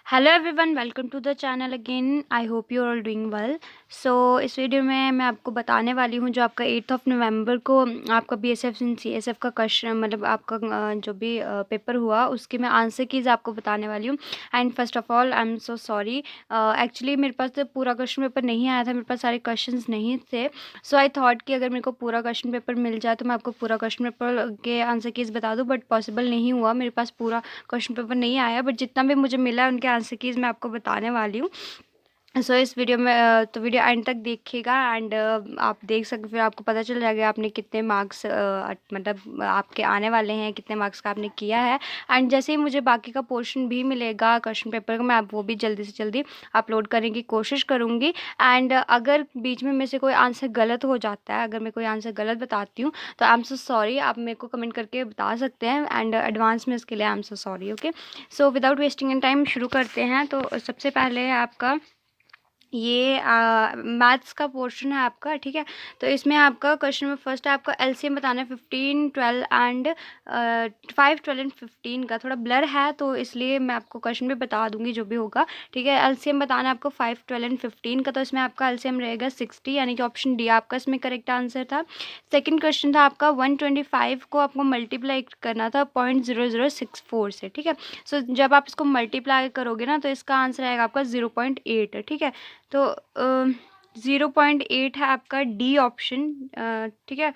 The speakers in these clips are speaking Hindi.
Hello everyone, welcome to the channel again. I hope you are all doing well. So इस वीडियो में मैं आपको बताने वाली हूँ जो आपका 8 नवंबर को आपका बीएसएफ एंड सीएसएफ का क्वेश्चन मतलब आपका जो भी पेपर हुआ उसकी मैं आंसर कीज़ आपको बताने वाली हूँ। And first of all I am so sorry, actually मेरे पास तो पूरा क्वेश्चन पेपर नहीं आया था, मेरे पास सारे क्वेश्चन नहीं थे। सो आई थॉट कि अगर मेरे को पूरा क्वेश्चन पेपर मिल जाए तो मैं आपको पूरा क्वेश्चन पेपर के आंसर कीज़ बता दूँ, बट पॉसिबल नहीं हुआ। मेरे पास पूरा क्वेश्चन पेपर नहीं आया, बट जितना भी मुझे मिला है उनके आंसर कीज़ मैं आपको बताने वाली हूँ। सो इस वीडियो में तो वीडियो एंड तक देखिएगा एंड आप देख सकते, फिर आपको पता चल जाएगा आपने कितने मार्क्स मतलब आपके आने वाले हैं, कितने मार्क्स का आपने किया है। एंड जैसे ही मुझे बाकी का पोर्शन भी मिलेगा क्वेश्चन पेपर का, मैं आप वो भी जल्दी से जल्दी अपलोड करने की कोशिश करूँगी। एंड अगर बीच में मेरे से कोई आंसर गलत हो जाता है, अगर मैं कोई आंसर गलत बताती हूँ तो आई एम सो सॉरी, आप मेरे को कमेंट करके बता सकते हैं एंड एडवांस में इसके लिए I am so sorry. Okay, so without wasting an time शुरू करते हैं। तो सबसे पहले है आपका ये मैथ्स का पोर्शन है आपका, ठीक है। तो इसमें आपका क्वेश्चन में फर्स्ट है आपका एलसीएम बताना है 15, 12 एंड 5, 12 एंड 15 का। थोड़ा ब्लर है तो इसलिए मैं आपको क्वेश्चन भी बता दूंगी जो भी होगा, ठीक है। एलसीएम बताना है आपको 5, 12 एंड 15 का। तो इसमें आपका एलसीएम रहेगा 60, यानी कि ऑप्शन डी आपका इसमें करेक्ट आंसर था। सेकंड क्वेश्चन था आपका 125 को आपको मल्टीप्लाई करना था 0.0064 से, ठीक है। सो जब आप इसको मल्टीप्लाई करोगे ना तो इसका आंसर आएगा आपका 0.8, ठीक है। तो 0.8 है आपका डी ऑप्शन, ठीक है।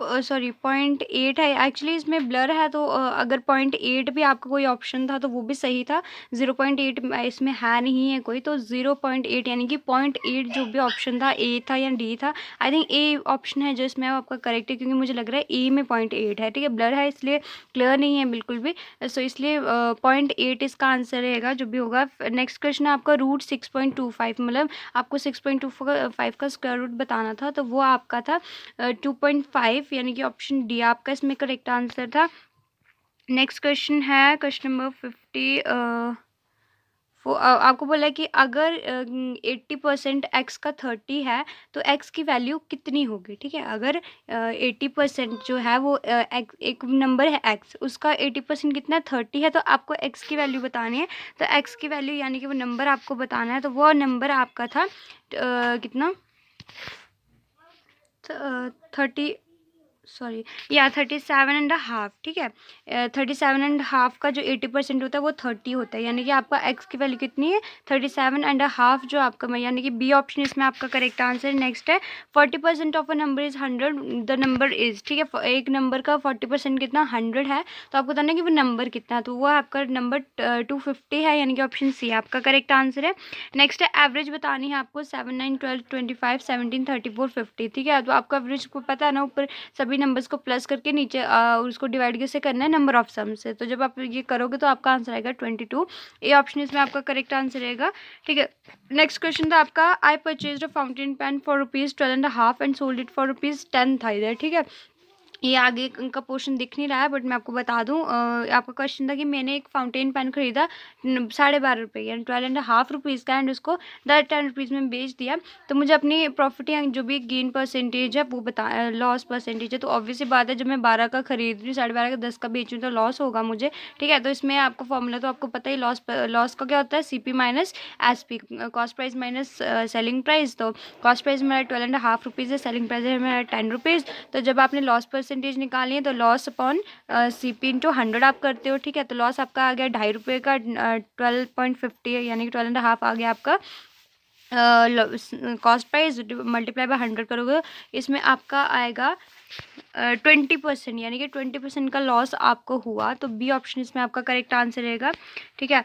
सॉरी 0.8 है, एक्चुअली इसमें ब्लर है तो अगर 0.8 भी आपका कोई ऑप्शन था तो वो भी सही था। 0.8 इसमें है नहीं है कोई, तो 0.8 यानी कि 0.8 जो भी ऑप्शन था, ए था या डी था, आई थिंक ए ऑप्शन है जो इसमें आपका करेक्ट है, क्योंकि मुझे लग रहा है ए में 0.8 है, ठीक है। ब्लर है इसलिए क्लियर नहीं है बिल्कुल भी, सो इसलिए 0.8 इसका आंसर रहेगा जो भी होगा। नेक्स्ट क्वेश्चन है आपका रूट 6.25, मतलब आपको 6.25 का स्क्वायर रूट बताना था, तो वो आपका था 2.5, यानी कि ऑप्शन डी आपका इसमें करेक्ट आंसर था। नेक्स्ट क्वेश्चन है क्वेश्चन नंबर 50। वो आपको बोला है कि अगर 80% एक्स का 30 है तो एक्स की वैल्यू कितनी होगी, ठीक है। अगर 80% जो है वो एक नंबर है एक्स, उसका 80% कितना है 30 है, तो आपको एक्स की वैल्यू बतानी है। तो एक्स की वैल्यू यानी कि वो नंबर आपको बताना है, तो वो नंबर आपका था कितना, 30, सॉरी या 37.5, ठीक है। 37.5 का जो 80% होता है वो 30 होता है, यानी कि आपका एक्स की वैल्यू कितनी है 37.5, जो आपका यानी कि बी ऑप्शन इसमें आपका करेक्ट आंसर। नेक्स्ट है 40% of a number is 100, the number is, ठीक है। एक नंबर का 40% कितना 100 है, तो आपको बताना है कि वो नंबर कितना है, तो वो आपका नंबर 250 है, यानी कि ऑप्शन सी आपका करेक्ट आंसर है। नेक्स्ट है एवरेज बतानी है आपको 7, 9, 12, 25, 17, 34, 50, ठीक है। तो आपको एवरेज को पता है ना, ऊपर सभी नंबर्स को प्लस करके नीचे उसको डिवाइड कैसे करना है, नंबर ऑफ सम से। तो जब आप ये करोगे तो आपका आंसर आएगा 22, ए ऑप्शन इसमें आपका करेक्ट आंसर रहेगा, ठीक है। नेक्स्ट क्वेश्चन था आपका I purchase a fountain pen for ₹12.5 and sold it for ₹10 था इधर, ठीक है। ये आगे का पोर्शन दिख नहीं रहा है, बट मैं आपको बता दूं, आपका क्वेश्चन था कि मैंने एक फाउंटेन पेन खरीदा 12.5 रुपये यानी 12.5 रुपीज़ का, एंड उसको 10 में बेच दिया। तो मुझे अपनी प्रॉफिट या जो भी गेन परसेंटेज है वो बता, लॉस परसेंटेज है। तो ऑब्वियसली बात है, जब मैं 12 का खरीद रही हूँ 12.5 का 10 का बेच रही हूँ तो लॉस होगा मुझे, ठीक है। तो इसमें आपको फॉर्मूला तो आपको पता ही, लॉस का क्या होता है, CP minus SP, cost price minus selling price. तो कॉस्ट प्राइस मेरा 12.5 रुपीज़ है, सेलिंग प्राइस है मेरा 10 रुपीज़। तो जब आपने लॉस परसेंटेज निकाली है तो लॉस अपॉन CP इंटू 100 आप करते हो, ठीक है। तो लॉस आपका आ गया 2.5 रुपये का, 12.50 यानी कि 12.5 आ गया आपका। कॉस्ट प्राइस मल्टीप्लाई बाय 100 करोगे, इसमें आपका आएगा 20%, यानी कि 20% का लॉस आपको हुआ। तो बी ऑप्शन इसमें आपका करेक्ट आंसर रहेगा, ठीक है।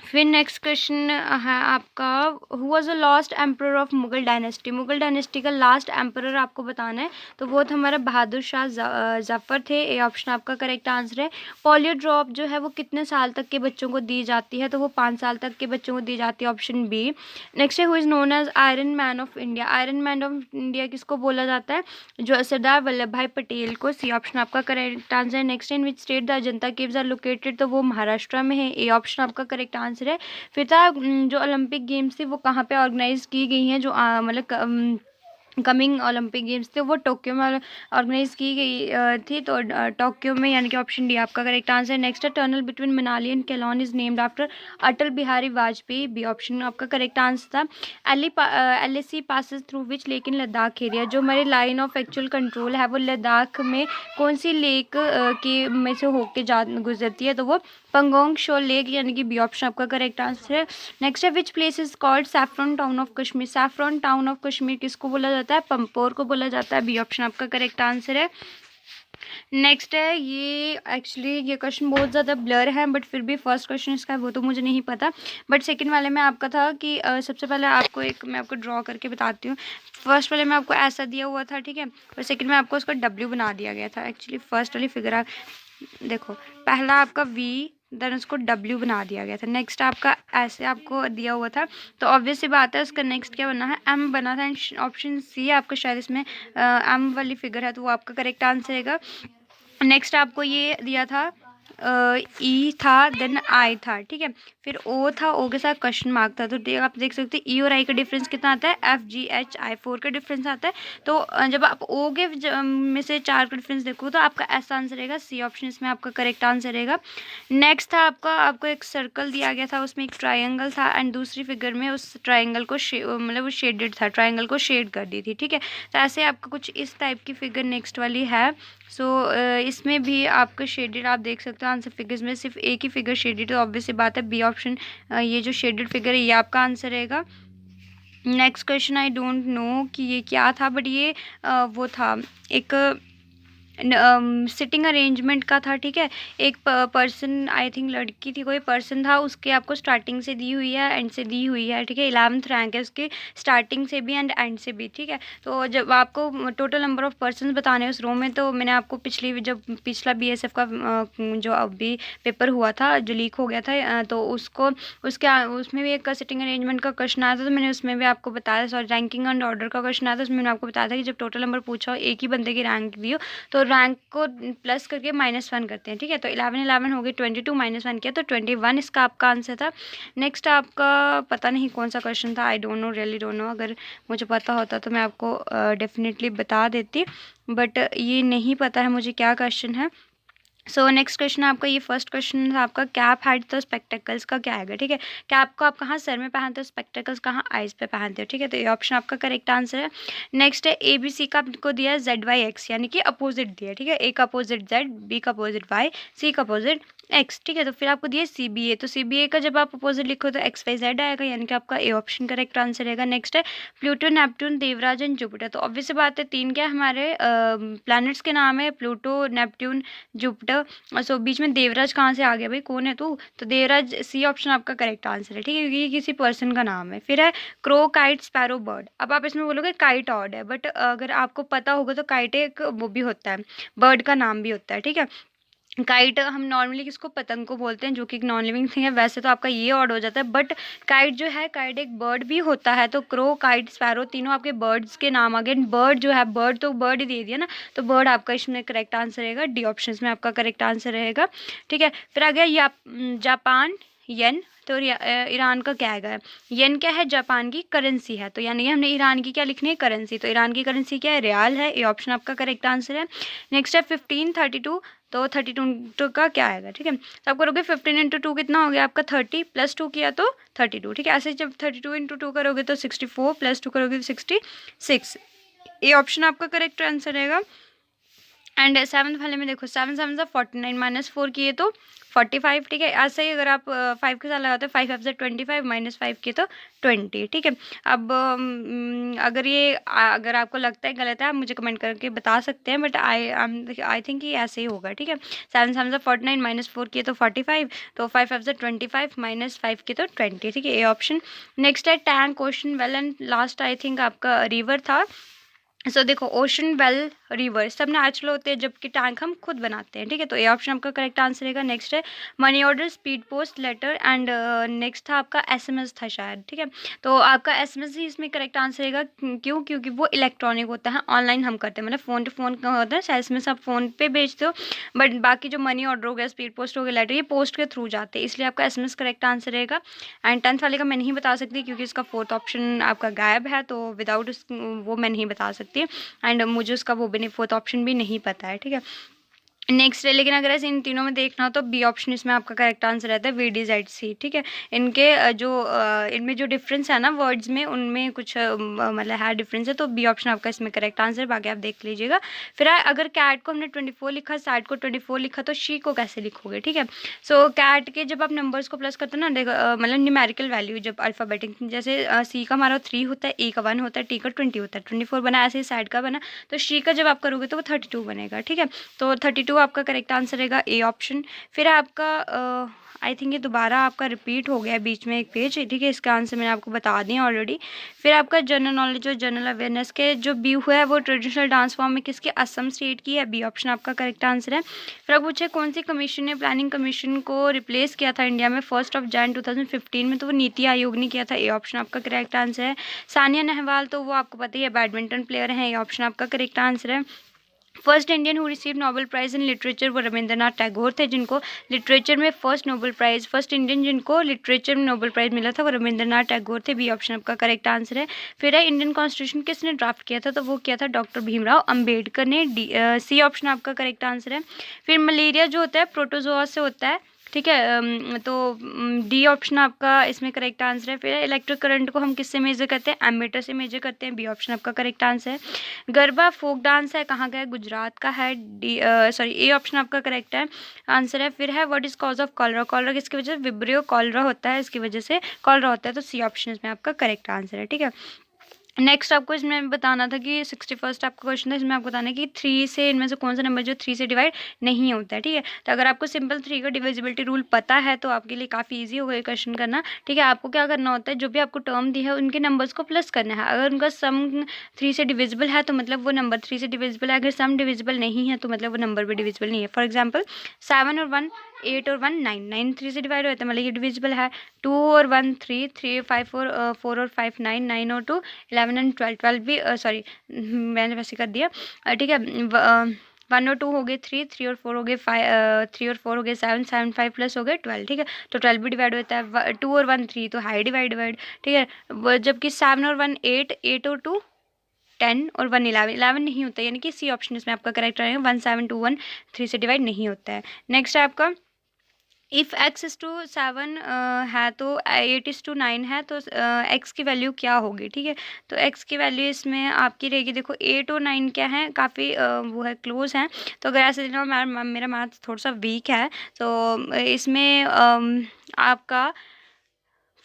फिर नेक्स्ट क्वेश्चन है आपका who was the last emperor of Mughal dynasty. Mughal dynasty का लास्ट एम्परर आपको बताना है, तो वो था हमारा बहादुर शाह जफ़र थे, ए ऑप्शन आपका करेक्ट आंसर है। पोलियो ड्रॉप जो है वो कितने साल तक के बच्चों को दी जाती है, तो वो 5 साल तक के बच्चों को दी जाती है, ऑप्शन बी। नेक्स्ट है who is known as iron man of India. Iron man of India किसको बोला जाता है, जो सरदार वल्लभ भाई पटेल को, सी ऑप्शन आपका correct answer. Next in which state the Ajanta caves are located, तो वो महाराष्ट्र में है, ए ऑप्शन आपका करेक्ट आंसर है। फिर था जो ओलंपिक गेम्स थी वो कहाँ पे ऑर्गेनाइज की गई हैं, जो मतलब कमिंग ओलंपिक गेम्स थे वो टोक्यो में ऑर्गेनाइज की गई थी। तो टोक्यो में, यानी कि ऑप्शन डी आपका करेक्ट आंसर। नेक्स्ट है tunnel between Manali and Keylong is named after Atal Bihari Vajpayee, B option आपका करेक्ट आंसर था। LAC passes through which lake in Ladakh area, जो हमारी लाइन ऑफ एक्चुअल कंट्रोल है वो लद्दाख में कौन सी लेक के में से होके जा गुजरती है, तो वो पंगोंग शो लेक, यानी कि बी ऑप्शन आपका करेक्ट आंसर है। नेक्स्ट है which place is called saffron town of Kashmir, saffron town of Kashmir किसको बोला जाता है, पंपोर को बोला जाता है, बी ऑप्शन आपका करेक्ट आंसर है। नेक्स्ट है, ये एक्चुअली ये क्वेश्चन बहुत ज़्यादा ब्लर है, बट फिर भी फर्स्ट क्वेश्चन इसका है वो तो मुझे नहीं पता, बट सेकंड वाले में आपका था कि सबसे पहले आपको एक मैं आपको ड्रॉ करके बताती हूँ। फर्स्ट वाले में आपको ऐसा दिया हुआ था, ठीक है, और सेकंड में आपको उसका W बना दिया गया था। एक्चुअली फर्स्ट वाली फिगर आप देखो, पहला आपका V, देन उसको W बना दिया गया था। नेक्स्ट आपका ऐसे आपको दिया हुआ था, तो ऑब्वियस सी बात है उसका नेक्स्ट क्या बना है, M बना था। ऑप्शन सी आपका शायद इसमें M वाली फिगर है, तो वो आपका करेक्ट आंसर रहेगा। नेक्स्ट आपको ये दिया था ई था, देन आई था, ठीक है, फिर ओ था, ओ के साथ क्वेश्चन मार्क था। तो आप देख सकते हैं ई और आई का डिफरेंस कितना आता है, FGHI 4 का डिफरेंस आता है। तो जब आप ओ के में से 4 का डिफरेंस देखो तो आपका ऐसा आंसर रहेगा, सी ऑप्शन इसमें आपका करेक्ट आंसर रहेगा। नेक्स्ट था आपको एक सर्कल दिया गया था, उसमें एक ट्राइंगल था, एंड दूसरी फिगर में उस ट्राइंगल को मतलब वो शेडेड था, ट्राइंगल को शेड कर दी थी, ठीक है। तो ऐसे आपका कुछ इस टाइप की फिगर नेक्स्ट वाली है। सो इसमें भी आपका शेडेड आप देख सकते हो, आंसर फिगर्स में सिर्फ एक ही फिगर शेडेड है, तो ऑब्वियस सी बात है बी ऑप्शन, ये जो शेडेड फिगर है ये आपका आंसर रहेगा। Next question I don't know कि ये क्या था, बट ये वो था एक सिटिंग अरेंजमेंट का था, ठीक है। एक पर्सन, आई थिंक लड़की थी, कोई पर्सन था, उसके आपको स्टार्टिंग से दी हुई है, एंड से दी हुई है, ठीक है। 11th रैंक है उसके, स्टार्टिंग से भी एंड एंड से भी, ठीक है। तो जब आपको टोटल नंबर ऑफ पर्सन बताने उस रो में, तो मैंने आपको जब पिछला BSF का जो अभी पेपर हुआ था, जो लीक हो गया था, तो उसमें भी एक सिटिंग अरेंजमेंट का क्वेश्चन आया था, तो मैंने उसमें भी आपको बताया, सॉरी रैंकिंग एंड ऑर्डर का क्वेश्चन आया था, उसमें मैंने आपको बताया था कि जब टोटल नंबर पूछा हो, एक ही बंदे की रैंक भी हो, तो रैंक को प्लस करके -1 करते हैं, ठीक है। तो 11 हो गई, 22 -1 किया तो 21 इसका आपका आंसर था। नेक्स्ट आपका पता नहीं कौन सा क्वेश्चन था, I don't know, really don't know. अगर मुझे पता होता तो मैं आपको डेफिनेटली बता देती, बट ये नहीं पता है मुझे क्या क्वेश्चन है। सो नेक्स्ट क्वेश्चन आपका, ये फर्स्ट क्वेश्चन था आपका, कैप हेड तो स्पेक्टेकल्स का क्या आएगा, ठीक है। कैप को आप कहाँ सर में पहनते हो, स्पेक्टेकल्स कहाँ आइज पे पहनते हो, ठीक है। तो ये ऑप्शन आपका करेक्ट आंसर है। नेक्स्ट है ABC का आपको दिया है ZYX, यानी कि अपोजिट दिया है, ठीक है। A का अपोजिट Z, B का अपोजिट Y, C का अपोजिट X, ठीक है। तो फिर आपको दिया CBA, तो CBA का जब आप अपोजिट लिखो तो XYZ आएगा, यानी कि आपका A ऑप्शन करेक्ट आंसर रहेगा। नेक्स्ट है Pluto, Neptune, Devraj and Jupiter, तो ऑब्वियस सी बात है तीन क्या हमारे प्लैनेट्स के नाम है, प्लूटो, नेपट्टून, जुपिटर। सो बीच में देवराज कहाँ से आ गया भाई, कौन है तू, तो देवराज C ऑप्शन आपका करेक्ट आंसर है, ठीक है, क्योंकि ये किसी पर्सन का नाम है। फिर है क्रो, काइट, स्पैरो, बर्ड। अब आप इसमें बोलोगे काइट ऑड है, बट अगर आपको पता होगा तो काइट एक वो भी होता है, बर्ड का नाम भी होता है, ठीक है। काइट हम नॉर्मली किसको, पतंग को बोलते हैं, जो कि एक नॉन लिविंग थिंग है, वैसे तो आपका ये ऑड हो जाता है, बट काइट जो है, काइट एक बर्ड भी होता है। तो क्रो, काइट, स्पैरो तीनों आपके बर्ड्स के नाम आ गए। बर्ड जो है, बर्ड तो बर्ड ही दे दिया ना, तो बर्ड आपका इसमें करेक्ट आंसर रहेगा, डी ऑप्शन में आपका करेक्ट आंसर रहेगा, ठीक है। फिर आ गया जापान येन, तो ईरान का क्या आएगा, येन क्या है, जापान की करेंसी है, तो यानी हमने ईरान की क्या लिखनी है, करेंसी, तो ईरान की करेंसी क्या है, रियाल है, ये ऑप्शन आपका करेक्ट आंसर है। नेक्स्ट है 15, 32, तो 32 का क्या आएगा, ठीक है। तो आप करोगे 15 × 2 कितना हो गया आपका 30, +2 किया तो 32, ठीक है। ऐसे जब 32 × 2 करोगे तो 64, +2 करोगे तो 66, ये ऑप्शन आपका करेक्ट आंसर रहेगा। एंड 7th वाले में देखो, 7 7 49 -4 किए तो 45, ठीक है। ऐसे ही अगर आप 5 के साथ लगाते हो, 5 5 25 -5 किए तो 20, ठीक है। अब अगर आपको लगता है गलत है, आप मुझे कमेंट करके बता सकते हैं, बट आई थिंक ये ऐसे ही होगा, ठीक है। 7 7 49 -4 किए तो 45, तो 5 5 25 -5 किए तो 20, ठीक है, ये ऑप्शन। नेक्स्ट है tank, ocean, well and last I think आपका रिवर था। सो देखो, ओशन वेल रिवर्स, सब नेचुरल होते हैं, जबकि टैंक हम खुद बनाते हैं, ठीक है। तो ए ऑप्शन आपका करेक्ट आंसर रहेगा। नेक्स्ट है money order, speed post, letter and next था आपका एसएमएस था शायद, ठीक है। तो आपका एसएमएस ही इसमें करेक्ट आंसर रहेगा। क्यों? क्योंकि वो इलेक्ट्रॉनिक होता है, ऑनलाइन हम करते हैं, मतलब फ़ोन टू फ़ोन का होता है, एसएमएस आप फ़ोन पे भेजते हो, बट बाकी जो मनी ऑर्डर हो गया, स्पीड पोस्ट हो गया, लेटर, ये पोस्ट के थ्रू जाते हैं, इसलिए आपका एसएमएस करेक्ट आंसर रहेगा। एंड 10th वाले का मैं नहीं बता सकती क्योंकि इसका फोर्थ ऑप्शन आपका गायब है, तो विदाउट वो मैं नहीं बता सकती। एंड मुझे उसका वो भी नहीं, फोर्थ ऑप्शन भी नहीं पता है, ठीक है। नेक्स्ट है, लेकिन अगर ऐसे इन तीनों में देखना हो तो बी ऑप्शन इसमें आपका करेक्ट आंसर रहता है, VDZ-C, ठीक है। इनके इनमें जो डिफरेंस है ना वर्ड्स में, उनमें कुछ मतलब है डिफरेंस है, तो बी ऑप्शन आपका इसमें करेक्ट आंसर है, बाकी आप देख लीजिएगा। फिर अगर कैट को हमने 24 लिखा, सैट को 24 लिखा, तो शी को कैसे लिखोगे, ठीक है। सो कैट के जब आप नंबर्स को प्लस करते हो ना, मतलब न्यूमेरिकल वैल्यू जब अल्फ़ाबेटिक, जैसे सी का हमारा 3 होता है, ए का 1 होता है, टी का 20 होता है, 24 बना, ऐसे ही सैट का बना, तो शी का जब आप करोगे तो वो 32 बनेगा, ठीक है। तो 32 आपका करेक्ट आंसर रहेगा, ए ऑप्शन। फिर आपका आई थिंक ये दोबारा आपका रिपीट हो गया है बीच में एक पेज, ठीक है। इसका आंसर मैंने आपको बता दिया ऑलरेडी। फिर आपका जनरल नॉलेज और जनरल अवेयरनेस के जो बिहू है वो ट्रेडिशनल डांस फॉर्म में किसकी, असम स्टेट की है, बी ऑप्शन आपका करेक्ट आंसर है। फिर आप पूछे कौन सी कमीशन ने प्लानिंग कमीशन को रिप्लेस किया था इंडिया में 1 जनवरी 2015 में, तो वो नीति आयोग ने किया था, ए ऑप्शन आपका करेक्ट आंसर है। सानिया नेहवाल, तो वो आपको पता ही है बैडमिंटन प्लेयर हैं, ए ऑप्शन आपका करेक्ट आंसर है। First Indian who receive Nobel prize in literature वो रविंद्रनाथ टैगोर थे, जिनको लिटरेचर में फर्स्ट इंडियन जिनको लिटरेचर में नोबेल प्राइज़ मिला था वो रविंद्रनाथ टैगोर थे, बी ऑप्शन आपका करेक्ट आंसर है। फिर है इंडियन कॉन्स्टिट्यूशन किसने ड्राफ्ट किया था, तो वो किया था डॉक्टर भीमराव अंबेडकर ने, सी ऑप्शन आपका करेक्ट आंसर है। फिर मलेरिया जो होता है प्रोटोजोआ से होता है, ठीक है, तो डी ऑप्शन आपका इसमें करेक्ट आंसर है। फिर इलेक्ट्रिक करंट को हम किससे मेजर करते हैं, एमीटर से मेजर करते हैं, बी ऑप्शन आपका करेक्ट आंसर है। गरबा फोक डांस है, कहाँ का है, गुजरात का है, ए ऑप्शन आपका करेक्ट है आंसर है। फिर है what is cause of cholera, cholera किसकी वजह से, विब्रियो कॉलरा होता है, इसकी वजह से कॉलरा होता है, तो सी ऑप्शन इसमें आपका करेक्ट आंसर है, ठीक है। नेक्स्ट आपको इसमें बताना था कि 61 आपका क्वेश्चन था, इसमें आपको बताना है कि 3 से इनमें से कौन सा नंबर जो 3 से डिवाइड नहीं होता है, ठीक है। तो अगर आपको सिंपल 3 का डिविजिबिलिटी रूल पता है तो आपके लिए काफ़ी इजी होगा ये क्वेश्चन करना, ठीक है। आपको क्या करना होता है, जो भी आपको टर्म दी है उनके नंबर्स को प्लस करना है। अगर उनका सम 3 से डिविजिबल है तो मतलब वो नंबर 3 से डिविजिबल है, अगर सम डिविजिबल नहीं है तो मतलब वो नंबर भी डिविजिबल नहीं है। फॉर एग्जाम्पल 7 और 1 8 और 1 9, 9 3 से डिवाइड होता है, मतलब ये डिविजिबल है। 2 और 1 3, 3 5 और 4 और 5 9, 9 और 2 11 एंड 12, 12 भी सॉरी मैंने वैसे कर दिया, ठीक है। 1 और 2 हो गए 3, 3 और 4 हो गए 5, 3 और 4 हो गए 7, 7 5 प्लस हो गए 12, ठीक है। तो 12 भी डिवाइड होता है, 2 और 1 3, तो हाई डिवाइड, ठीक है। जबकि 7 और 1 8, 8 और 2 10 और 1 11, 11 नहीं होता है, यानी कि सी ऑप्शन इसमें आपका करेक्ट रहेगा। 1 7 2 1 3 से डिवाइड नहीं होता है। नेक्स्ट है आपका इफ़ x इज़ टू 7 है तो 8 इज़ टू 9 है, तो x की वैल्यू क्या होगी, ठीक है। तो x की वैल्यू इसमें आपकी रहेगी, देखो 8 और 9 क्या है, काफ़ी वो है क्लोज हैं। तो अगर ऐसे दिनों मेरा मैथ थोड़ा सा वीक है, तो इसमें आपका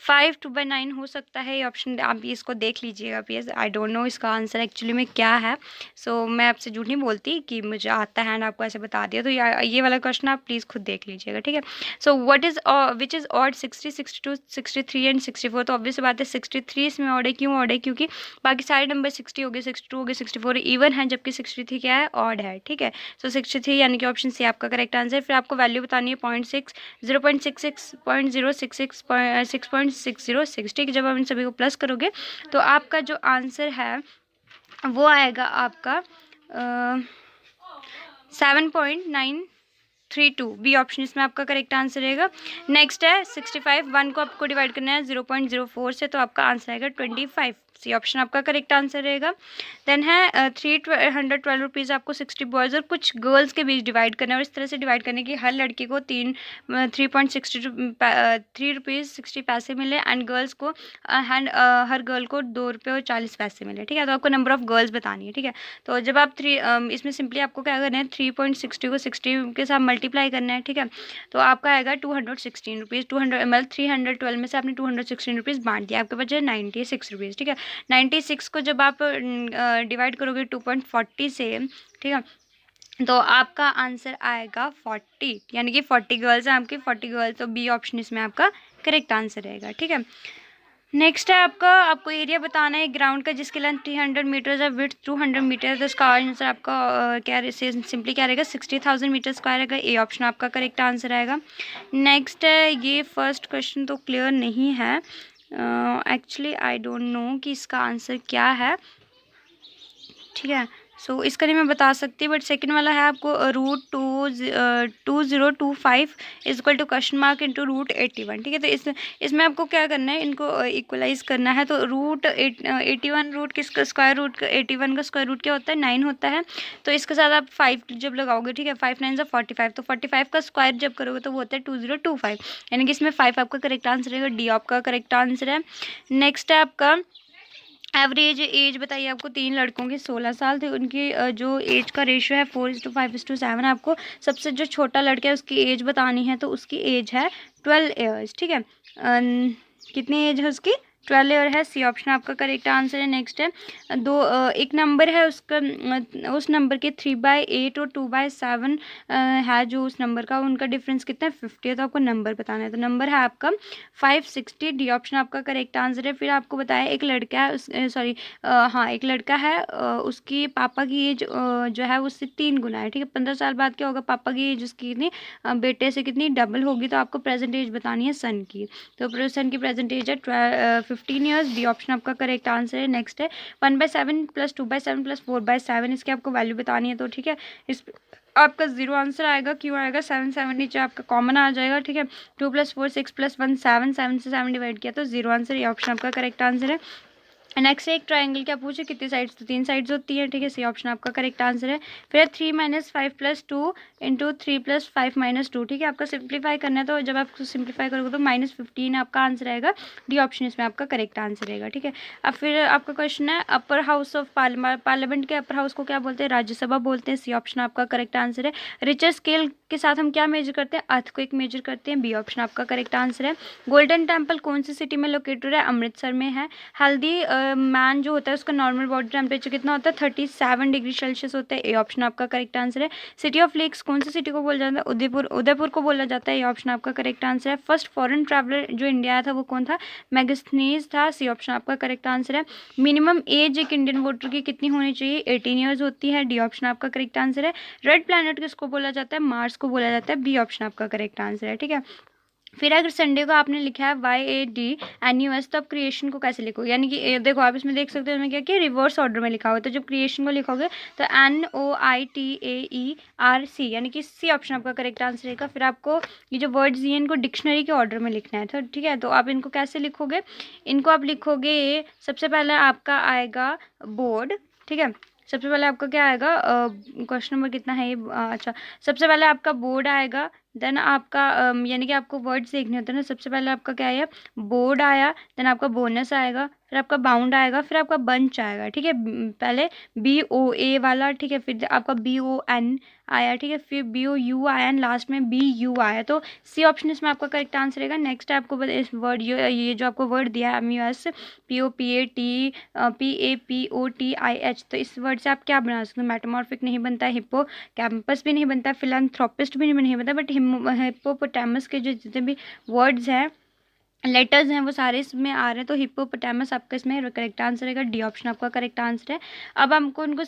5 2/9 हो सकता है, ये ऑप्शन आप भी इसको देख लीजिएगा प्लीज़। आई डोंट नो इसका आंसर एक्चुअली में क्या है, सो मैं आपसे झूठ नहीं बोलती कि मुझे आता है एंड आपको ऐसे बता दिया, तो ये वाला क्वेश्चन आप प्लीज़ खुद देख लीजिएगा, ठीक है। So what is which is odd 60 62 63 and 64, तो ऑब्वियस बात है 63 इसमें ऑड है, क्यों ऑड है, क्योंकि बाकी सारे नंबर 60 हो गए, 62 हो गए, 64 इवन है, जबकि 63 क्या है, ऑड है, ठीक है। सो 63 यानी कि ऑप्शन सी आपका करेक्ट आंसर। फिर आपको वैल्यू बतानी है 0.6 0.66 0.066 6.606, ठीक है। जब आप इन सभी को प्लस करोगे तो आपका जो आंसर है वो आएगा आपका 7.932, बी ऑप्शन इसमें आपका करेक्ट आंसर रहेगा। नेक्स्ट है 65, 1 को आपको डिवाइड करना है 0.04 से, तो आपका आंसर आएगा 25, सी ऑप्शन आपका करेक्ट आंसर रहेगा। देन है 312 रुपीज़ आपको 60 बॉयज़ और कुछ गर्ल्स के बीच डिवाइड करना है, और इस तरह से डिवाइड करने की हर लड़की को 3 रुपीज़ 60 पैसे मिले, एंड गर्ल्स को हर गर्ल को 2 रुपये और 40 पैसे मिले, ठीक है। तो आपको नंबर ऑफ़ गर्ल्स बतानी है, ठीक है। तो जब आप इसमें सिंपली आपको क्या करना है, 3.60 को 60 के साथ मल्टीप्लाई करना है, ठीक है। तो आपका आएगा 216 रुपीज़, 200 मतलब 312 में से आपने 216 रुपीज़ बांट दिया, आपके पास जो है 96 रुपीज़, ठीक है। 96 को जब आप डिवाइड करोगे 2.40 से, ठीक है, तो आपका आंसर आएगा 40, यानी कि 40 गर्ल्स हैं आपकी, 40 गर्ल्स, तो बी ऑप्शन इसमें आपका करेक्ट आंसर रहेगा, ठीक है। नेक्स्ट है आपको एरिया बताना है ग्राउंड का जिसकी लेंथ 300 मीटर्स है, विड्थ 200 मीटर है। तो इसका आंसर आपका क्या सिंपली क्या रहेगा, 60,000 मीटर स्क्वायर रहेगा। ए ऑप्शन आपका करेक्ट आंसर आएगा। नेक्स्ट है, ये फर्स्ट क्वेश्चन तो क्लियर नहीं है, एक्चुअली आई डोंट नो कि इसका आंसर क्या है, ठीक है। सो इसका नहीं मैं बता सकती, बट सेकंड वाला है आपको √2025 is equal to question mark into √81, ठीक है। तो इसमें आपको क्या करना है, इनको इक्वलाइज करना है। तो √81 रूट किसका स्क्वायर रूट, 81 का स्क्वायर रूट क्या होता है, 9 होता है। तो इसके साथ आप 5 जब लगाओगे, ठीक है, 5 9 45, तो 45 का स्क्वायर जब करोगे तो वो होता है 2025, यानी कि इसमें 5 आपका करेक्ट आंसर रहेगा। डी आपका करेक्ट आंसर है। नेक्स्ट है आपका एवरेज एज बताइए आपको, 3 लड़कों की 16 साल थे, उनकी जो एज का रेशियो है 4:5:7। आपको सबसे जो छोटा लड़का है उसकी एज बतानी है, तो उसकी एज है 12 ईयर्स, ठीक है। कितनी एज है उसकी, 12 ईयर है। सी ऑप्शन आपका करेक्ट आंसर है। नेक्स्ट है एक नंबर है उसका, उस नंबर के 3/8 और 2/7 है जो उस नंबर का, उनका डिफरेंस कितना है, 50 है। तो आपको नंबर बताना है, तो नंबर है आपका 560। डी ऑप्शन आपका करेक्ट आंसर है। फिर आपको बताया एक लड़का है हाँ एक लड़का है, उसकी पापा की एज जो है उससे 3 गुना है, ठीक है। 15 साल बाद क्या होगा, पापा की एज उसकी कितनी बेटे से कितनी डबल होगी। तो आपको प्रेजेंट एज बतानी है सन की, तो सन की प्रेजेंट एज है 15 ईयर्स। डी ऑप्शन आपका करेक्ट आंसर है। नेक्स्ट है 1/7 + 2/7 + 4/7, इसकी आपको वैल्यू बतानी है, तो ठीक है। इस आपका 0 आंसर आएगा, क्यों आएगा, 7 7 नीचे आपका कॉमन आ जाएगा, ठीक है। 2 + 4 6 + 1 7, 7 से 7 डिवाइड किया तो 0 आंसर। ये ऑप्शन आपका करेक्ट आंसर है। नेक्स्ट एक ट्राइंगल क्या पूछे, कितनी साइड्स, तो 3 साइड्स होती है, ठीक है। सी ऑप्शन आपका करेक्ट आंसर है। फिर 3 - 5 + 2 × 3 + 5 - 2, ठीक है। आपका सिंप्लीफाई करना है, तो जब आप सिंप्लीफाई करोगे तो -15 आपका आंसर आएगा। डी ऑप्शन इसमें आपका करेक्ट आंसर रहेगा, ठीक है। अब फिर आपका क्वेश्चन है अपर हाउस ऑफ पार्लियामेंट के अपर हाउस को क्या बोलते हैं, राज्यसभा बोलते हैं। सी ऑप्शन आपका करेक्ट आंसर है। रिचर स्केल के साथ हम क्या मेजर करते हैं, अर्थक्वेक मेजर करते हैं। बी ऑप्शन आपका करेक्ट आंसर है। गोल्डन टेम्पल कौन सी सिटी में लोकेटेड है, अमृतसर में है। हेल्दी मैन जो होता है उसका नॉर्मल बॉडी टेम्परेचर कितना होता है, 37 डिग्री सेल्सियस होता है। ए ऑप्शन आपका करेक्ट आंसर है। सिटी ऑफ लेक्स कौन सी सिटी को बोला जाता है, उदयपुर, उदयपुर को बोला जाता है। ए ऑप्शन आपका करेक्ट आंसर है। फर्स्ट फॉरेन ट्रैवलर जो इंडिया आया था वो कौन था, मैगस्थनीज था। सी ऑप्शन आपका करेक्ट आंसर है। मिनिमम एज एक इंडियन वोटर की कितनी होनी चाहिए, 18 ईयर्स होती है। डी ऑप्शन आपका करेक्ट आंसर है। रेड प्लैनेट किसको बोला जाता है, मार्स को बोला जाता है। बी ऑप्शन आपका करेक्ट आंसर है, ठीक है। फिर अगर संडे को आपने लिखा है YADNUS, तो आप क्रिएशन को कैसे लिखोगे, यानी कि देखो आप इसमें देख सकते हो इसमें क्या किया, रिवर्स ऑर्डर में लिखा हुआ है। तो जब क्रिएशन को लिखोगे तो NOITAERC, यानी कि सी ऑप्शन आपका करेक्ट आंसर रहेगा। फिर आपको ये जो वर्ड्स दिए इनको डिक्शनरी के ऑर्डर में लिखना है, तो ठीक है। तो आप इनको कैसे लिखोगे, इनको आप लिखोगे, सबसे पहले आपका आएगा बोर्ड, ठीक है। सबसे पहले आपका क्या आएगा, क्वेश्चन नंबर कितना है ये, अच्छा, सबसे पहले आपका बोर्ड आएगा, देन आपका यानी कि आपको वर्ड्स देखने होते हैं ना। सबसे पहले आपका क्या आया, बोर्ड आया, देन आपका बोनस आएगा, फिर आपका बाउंड आएगा, फिर आपका बंच आएगा, ठीक है। पहले BOA वाला, ठीक है, फिर आपका BON आया, ठीक है, फिर BOU आया, एंड लास्ट में BU आया। तो सी ऑप्शन इसमें आपका करेक्ट आंसर रहेगा। नेक्स्ट है आपको इस वर्ड, ये जो आपको वर्ड दिया है MUS POPAT PAPOTIH, तो इस वर्ड से आप क्या बना सकते हो, मेटामॉर्फिक नहीं बनता है, हिप्पो कैंपस भी नहीं बनता है, फिलैंथ्रोपिस्ट भी नहीं बनता, बट हिप्पोपोटामस के जो जितने भी वर्ड्स हैं, लेटर्स हैं, वो सारे इसमें आ रहे हैं। तो हिप्पोपोटामस आपका इसमें करेक्ट आंसर रहेगा। डी ऑप्शन आपका करेक्ट आंसर है। अब हमको उनको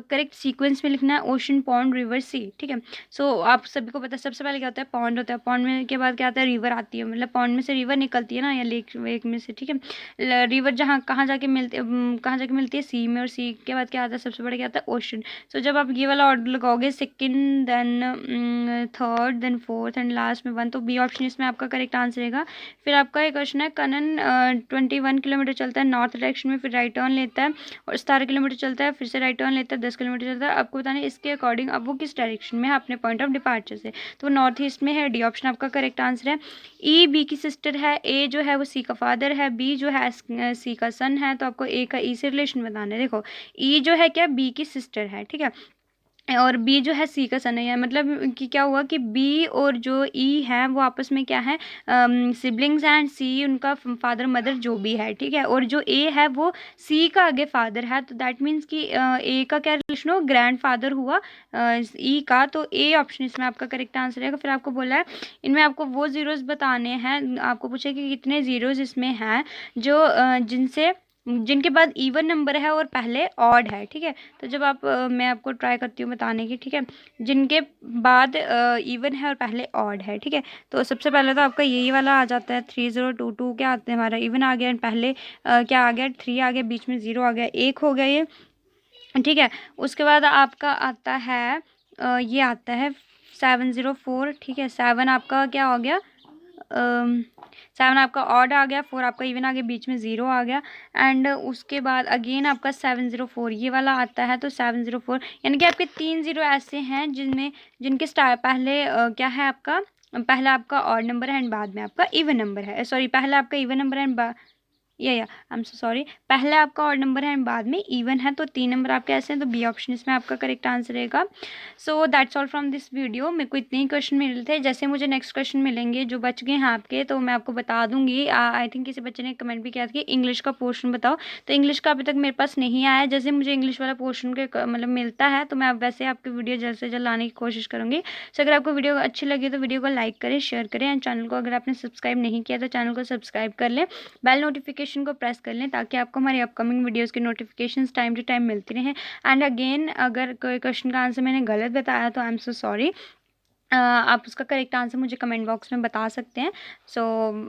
करेक्ट सीक्वेंस में लिखना है, ओशन, पॉन्ड, रिवर, सी, ठीक है। सो आप सभी को पता है सबसे पहले क्या होता है, पॉन्ड होता है, पॉन्ड में के बाद क्या आता है, रिवर आती है, मतलब पॉन्ड में से रिवर निकलती है ना, या लेक वेक में से, ठीक है। रिवर जहाँ कहाँ जाके मिलती है, सी में, और सी के बाद क्या आता है, सबसे बड़ा क्या आता है, ओशन। सो जब आप ये वाला ऑर्डर लगाओगे, second, then third, then fourth, and last में 1, तो बी ऑप्शन इसमें आपका करेक्ट आंसर रहेगा। फिर आपका एक क्वेश्चन है, कनन 21 किलोमीटर चलता है नॉर्थ डायरेक्शन में, फिर राइट टर्न लेता है, और 17 किलोमीटर चलता है, फिर से राइट टर्न लेता है, 10 किलोमीटर चलता है। आपको बताना है इसके अकॉर्डिंग अब वो किस डायरेक्शन में है अपने पॉइंट ऑफ डिपार्चर से, तो वो नॉर्थ ईस्ट में है। डी ऑप्शन आपका करेक्ट आंसर है। ई बी की सिस्टर है, ए जो है वो सी का फादर है, बी जो है सी का सन है, तो आपको ए का ई से रिलेशन बताना है। देखो ई जो है क्या, बी की सिस्टर है, ठीक है। और बी जो है सी का सन है, मतलब कि क्या हुआ कि बी और जो ई है वो आपस में क्या है, सिबलिंग्स हैं, एंड सी उनका फादर मदर जो भी है, ठीक है। और जो ए है वो सी का आगे फादर है, तो दैट मीन्स कि ए का क्या रिलेशन हो, ग्रैंड फादर हुआ ई का। तो ए ऑप्शन इसमें आपका करेक्ट आंसर है। फिर आपको बोला है इनमें आपको वो ज़ीरोज़ बताने हैं, आपको पूछा कि कितने ज़ीरोज़ इसमें हैं जो जिनके बाद इवन नंबर है और पहले ऑड है, ठीक है। तो जब मैं आपको ट्राई करती हूँ बताने की, ठीक है, जिनके बाद इवन है और पहले ऑड है, ठीक है। तो सबसे पहले तो आपका यही वाला आ जाता है 3022, क्या आते हैं, हमारा इवन आ गया, एंड पहले क्या आ गया, 3 आ गया, बीच में 0 आ गया, 1 हो गया ये, ठीक है। उसके बाद आपका आता है ये आता है 704, ठीक है। 7 आपका क्या हो गया, 7 आपका ऑड आ गया, 4 आपका इवन आ गया, बीच में 0 आ गया, एंड उसके बाद अगेन आपका 704 ये वाला आता है। तो 704 यानी कि आपके 3 ज़ीरो ऐसे हैं जिनके स्टार पहले क्या है आपका, पहला आपका ऑड नंबर है एंड बाद में आपका इवन नंबर है, सॉरी, पहला आपका इवन नंबर है एंड या आई एम सो सॉरी, पहले आपका ऑड नंबर है एंड बाद में इवन है, तो 3 नंबर आपके ऐसे हैं। तो बी ऑप्शन इसमें आपका करेक्ट आंसर रहेगा। So that's all from this video. मेरे को इतने ही क्वेश्चन मिले थे, जैसे मुझे नेक्स्ट क्वेश्चन मिलेंगे जो बच गए हैं आपके, तो मैं आपको बता दूंगी। आई थिंक किसी बच्चे ने कमेंट भी किया था कि इंग्लिश का पोर्शन बताओ, तो इंग्लिश का अभी तक मेरे पास नहीं आया है। जैसे मुझे इंग्लिश वाला पोर्शन के मतलब मिलता है तो मैं अब वैसे आपकी वीडियो जल्द से जल्द लाने की कोशिश करूँगी। सो अगर आपको वीडियो अच्छी लगी तो वीडियो को लाइक करें, शेयर करें, एंड चैनल को अगर आपने सब्सक्राइब नहीं किया तो चैनल को सब्सक्राइब कर लें, बेल नोटिफिकेशन को प्रेस कर लें, ताकि आपको हमारी अपकमिंग वीडियोस की नोटिफिकेशंस टाइम टू टाइम मिलती रहें। एंड अगेन अगर कोई क्वेश्चन का आंसर मैंने गलत बताया तो आई एम सो सॉरी। आप उसका करेक्ट आंसर मुझे कमेंट बॉक्स में बता सकते हैं। सो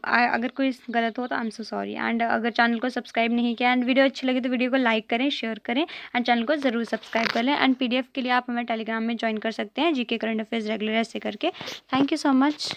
अगर कोई गलत हो तो आई एम सो सॉरी। एंड अगर चैनल को सब्सक्राइब नहीं किया एंड वीडियो अच्छी लगी तो वीडियो को लाइक करें, शेयर करें, एंड चैनल को ज़रूर सब्सक्राइब कर लें। एंड पीडीएफ के लिए आप हमें टेलीग्राम में ज्वाइन कर सकते हैं, जीके करंट अफेयर्स रेगुलर ऐसे करके। Thank you so much.